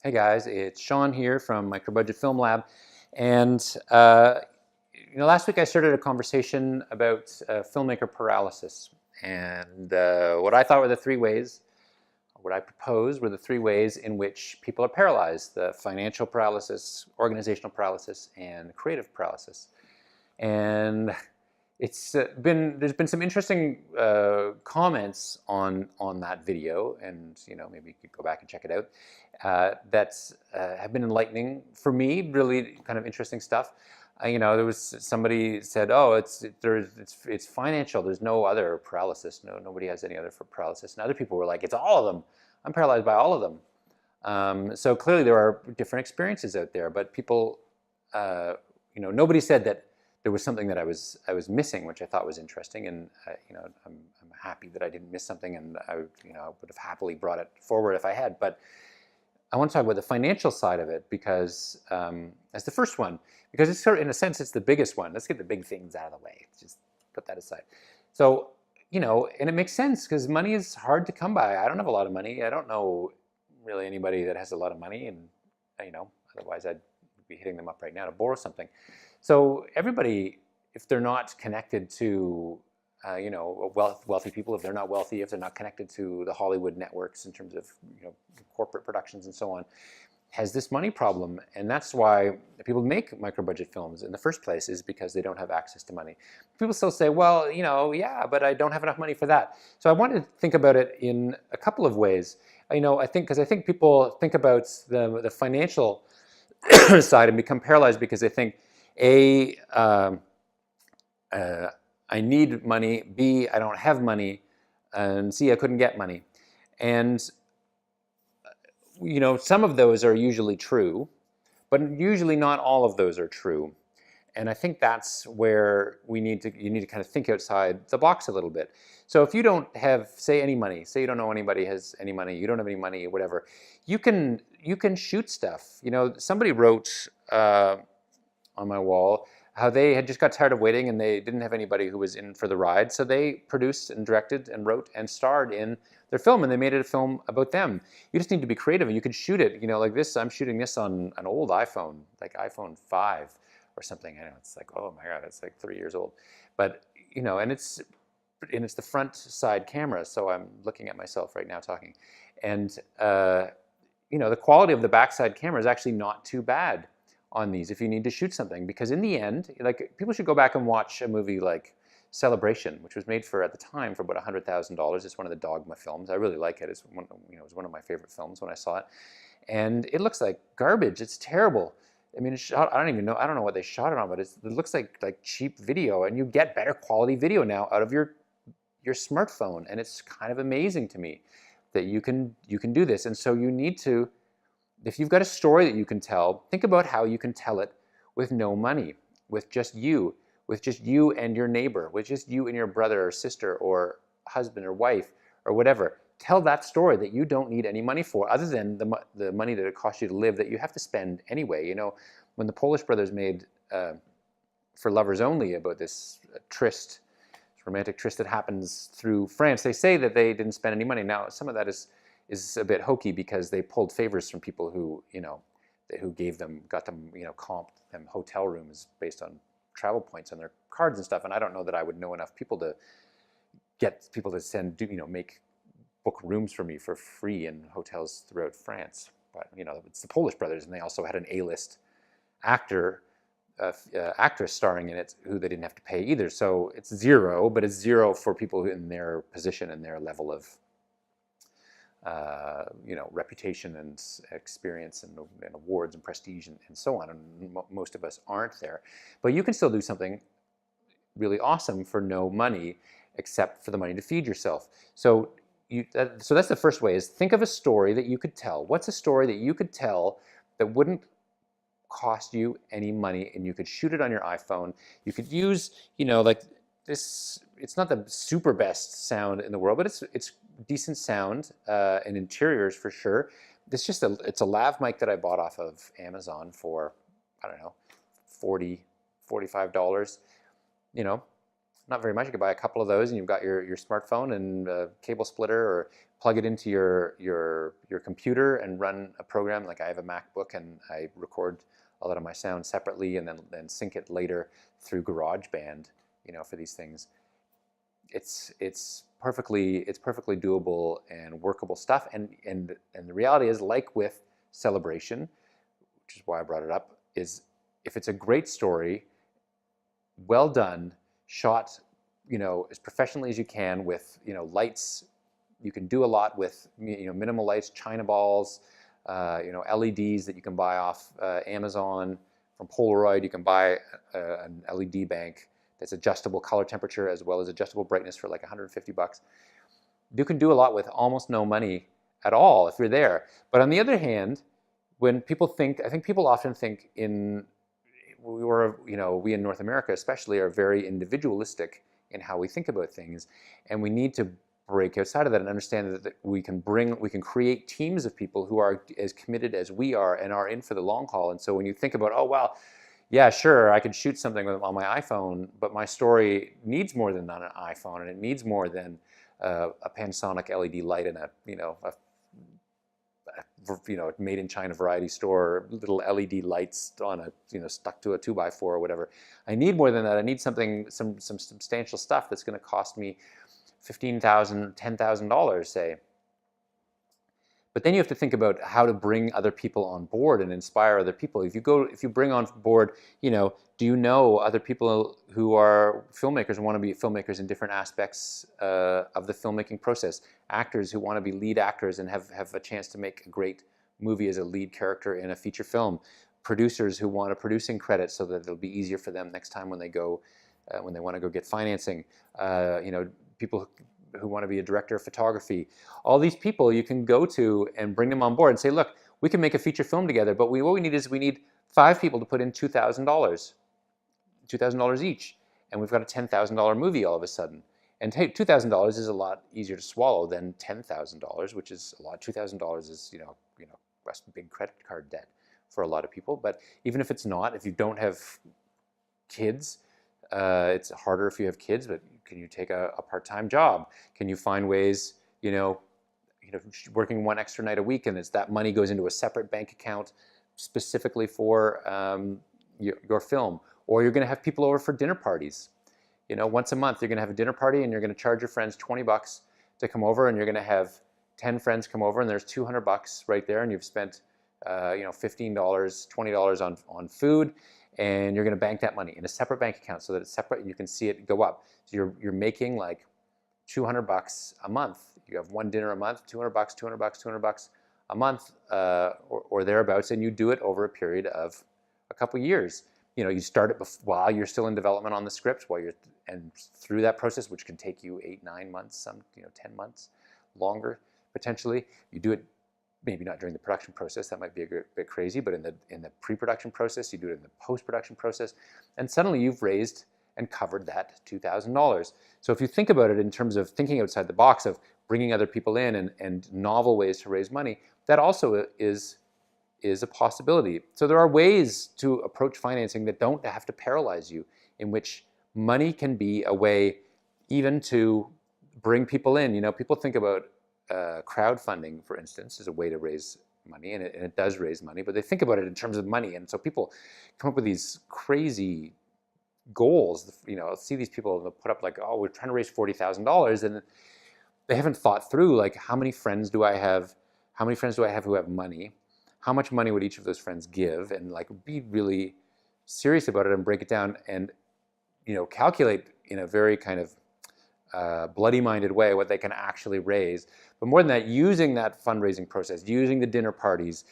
Hey guys, it's Sean here from Micro Budget Film Lab, and last week I started a conversation about filmmaker paralysis, and what I thought were the three ways, what I proposed were the three ways in which people are paralyzed: the financial paralysis, organizational paralysis, and creative paralysis. And there's been some interesting comments on that video, and maybe you could go back and check it out. That have been enlightening for me. Really, kind of interesting stuff. There was somebody said, "Oh, it's financial. There's no other paralysis. Nobody has any other for paralysis." And other people were like, "It's all of them. I'm paralyzed by all of them." So clearly, there are different experiences out there, but people, nobody said that there was something that I was missing, which I thought was interesting, and I'm happy that I didn't miss something, and I would have happily brought it forward if I had. But I want to talk about the financial side of it because as the first one, because it's sort of, in a sense, it's the biggest one. Let's get the big things out of the way. Just put that aside. So and it makes sense because money is hard to come by. I don't have a lot of money. I don't know really anybody that has a lot of money, and otherwise I'd be hitting them up right now to borrow something. So everybody, if they're not connected to, wealthy people, if they're not wealthy, if they're not connected to the Hollywood networks in terms of, corporate productions and so on, has this money problem. And that's why people make micro-budget films in the first place, is because they don't have access to money. People still say, well, yeah, but I don't have enough money for that. So I wanted to think about it in a couple of ways. I think people think about the financial side and become paralyzed because they think, A, I need money, B, I don't have money, and C, I couldn't get money. And some of those are usually true, but usually not all of those are true. And I think that's where you need to kind of think outside the box a little bit. So if you don't have, say, any money, say you don't know anybody has any money, you don't have any money, whatever, you can shoot stuff. Somebody wrote on my wall how they had just got tired of waiting and they didn't have anybody who was in for the ride, so they produced and directed and wrote and starred in their film, and they made it a film about them. You just need to be creative, and you can shoot it, like this. I'm shooting this on an old iPhone, like iPhone 5 or something. I know it's like, oh my God, it's like 3 years old, but and it's the front side camera, so I'm looking at myself right now talking, and the quality of the backside camera is actually not too bad on these if you need to shoot something, because in the end, like, people should go back and watch a movie like Celebration, which was made at the time for about $100,000. It's one of the Dogma films. I really like it. It's it was one of my favorite films when I saw it, and it looks like garbage. It's terrible. I mean, it's shot, I don't know what they shot it on, but it looks like cheap video, and you get better quality video now out of your smartphone, and it's kind of amazing to me that you can do this. And so you need to, if you've got a story that you can tell, think about how you can tell it with no money, with just you and your neighbor, with just you and your brother or sister or husband or wife or whatever. Tell that story that you don't need any money for, other than the money that it costs you to live, that you have to spend anyway. When the Polish brothers made For Lovers Only, about this romantic tryst that happens through France, they say that they didn't spend any money. Now, some of that is a bit hokey, because they pulled favors from people who got them, comped them hotel rooms based on travel points on their cards and stuff. And I don't know that I would know enough people to get people to book rooms for me for free in hotels throughout France. But it's the Polish brothers, and they also had an A-list actress starring in it who they didn't have to pay either. So it's zero, but it's zero for people in their position and their level of reputation and experience and awards and prestige and so on. And most of us aren't there. But you can still do something really awesome for no money, except for the money to feed yourself. So so that's the first way, is think of a story that you could tell. What's a story that you could tell that wouldn't cost you any money, and you could shoot it on your iPhone? You could use, like this, it's not the super best sound in the world, but it's decent sound, and interiors for sure. It's a lav mic that I bought off of Amazon for, I don't know, $40, $45. Not very much. You could buy a couple of those, and you've got your smartphone and a cable splitter, or plug it into your computer and run a program. Like I have a MacBook and I record a lot of my sound separately and then sync it later through GarageBand, for these things. It's perfectly doable and workable stuff. And the reality is, like with Celebration, which is why I brought it up, is if it's a great story, well done, shot, as professionally as you can with, lights. You can do a lot with, minimal lights, China balls, LEDs that you can buy off Amazon. From Polaroid, you can buy an LED bank that's adjustable color temperature as well as adjustable brightness for like $150. You can do a lot with almost no money at all if you're there. But on the other hand, when people think, I think people often think we in North America especially are very individualistic in how we think about things, and we need to break outside of that and understand that we can create teams of people who are as committed as we are and are in for the long haul. And so when you think about, oh well, yeah, sure, I could shoot something on my iPhone, but my story needs more than an iPhone, and it needs more than a Panasonic LED light and a made in China variety store, little LED lights on a stuck to a 2x4 or whatever. I need more than that. I need some substantial stuff that's going to cost me $15,000, $10,000, say. But then you have to think about how to bring other people on board and inspire other people. If you bring on board, do you know other people who are filmmakers and want to be filmmakers in different aspects of the filmmaking process? Actors who want to be lead actors and have a chance to make a great movie as a lead character in a feature film. Producers who want a producing credit so that it'll be easier for them next time when they want to go get financing. People who want to be a director of photography. All these people you can go to and bring them on board and say, look, we can make a feature film together, but what we need is 5 people to put in $2,000 each. And we've got a $10,000 movie all of a sudden. And hey, $2,000 is a lot easier to swallow than $10,000, which is a lot. $2,000 is, that's big credit card debt for a lot of people. But even if it's not, if you don't have kids, it's harder if you have kids, but can you take a part-time job? Can you find ways, working one extra night a week, and that money goes into a separate bank account specifically for your film? Or you're going to have people over for dinner parties. Once a month, you're going to have a dinner party, and you're going to charge your friends $20 to come over, and you're going to have 10 friends come over, and there's $200 right there, and you've spent, $15, $20 on food. And you're going to bank that money in a separate bank account so that it's separate and you can see it go up. So you're making like $200 a month. You have one dinner a month, $200, $200 a month or thereabouts, and you do it over a period of a couple years. You start it while you're still in development on the script, and through that process, which can take you 8, 9 months, some 10 months, longer potentially. You do it. Maybe not during the production process, that might be a bit crazy, but in the pre-production process, you do it in the post-production process, and suddenly you've raised and covered that $2,000. So if you think about it in terms of thinking outside the box of bringing other people in and novel ways to raise money, that also is a possibility. So there are ways to approach financing that don't have to paralyze you, in which money can be a way even to bring people in. People think about crowdfunding, for instance, is a way to raise money, and it does raise money, but they think about it in terms of money, and so people come up with these crazy goals. I'll see these people, they'll put up like, oh, we're trying to raise $40,000, and they haven't thought through, like, how many friends do I have who have money? How much money would each of those friends give? And like, be really serious about it and break it down and, calculate in a very kind of bloody-minded way what they can actually raise. But more than that, using that fundraising process, using the dinner parties,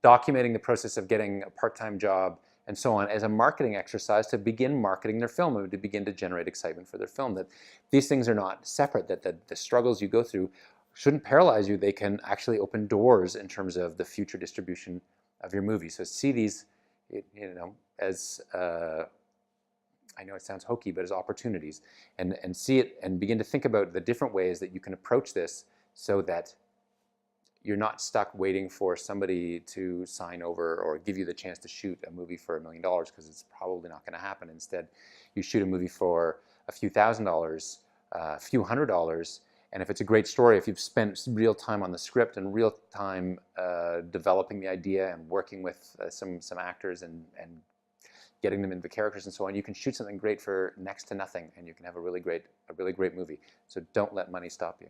documenting the process of getting a part-time job and so on as a marketing exercise to begin marketing their film and to begin to generate excitement for their film. That these things are not separate, that the struggles you go through shouldn't paralyze you. They can actually open doors in terms of the future distribution of your movie. So see these, as I know it sounds hokey, but as opportunities, and see it and begin to think about the different ways that you can approach this so that you're not stuck waiting for somebody to sign over or give you the chance to shoot a movie for $1 million, because it's probably not going to happen. Instead, you shoot a movie for a few $1,000 a few $100s. And if it's a great story, if you've spent real time on the script and real time developing the idea and working with some actors and getting them into the characters and so on, you can shoot something great for next to nothing, and you can have a really great movie. So don't let money stop you.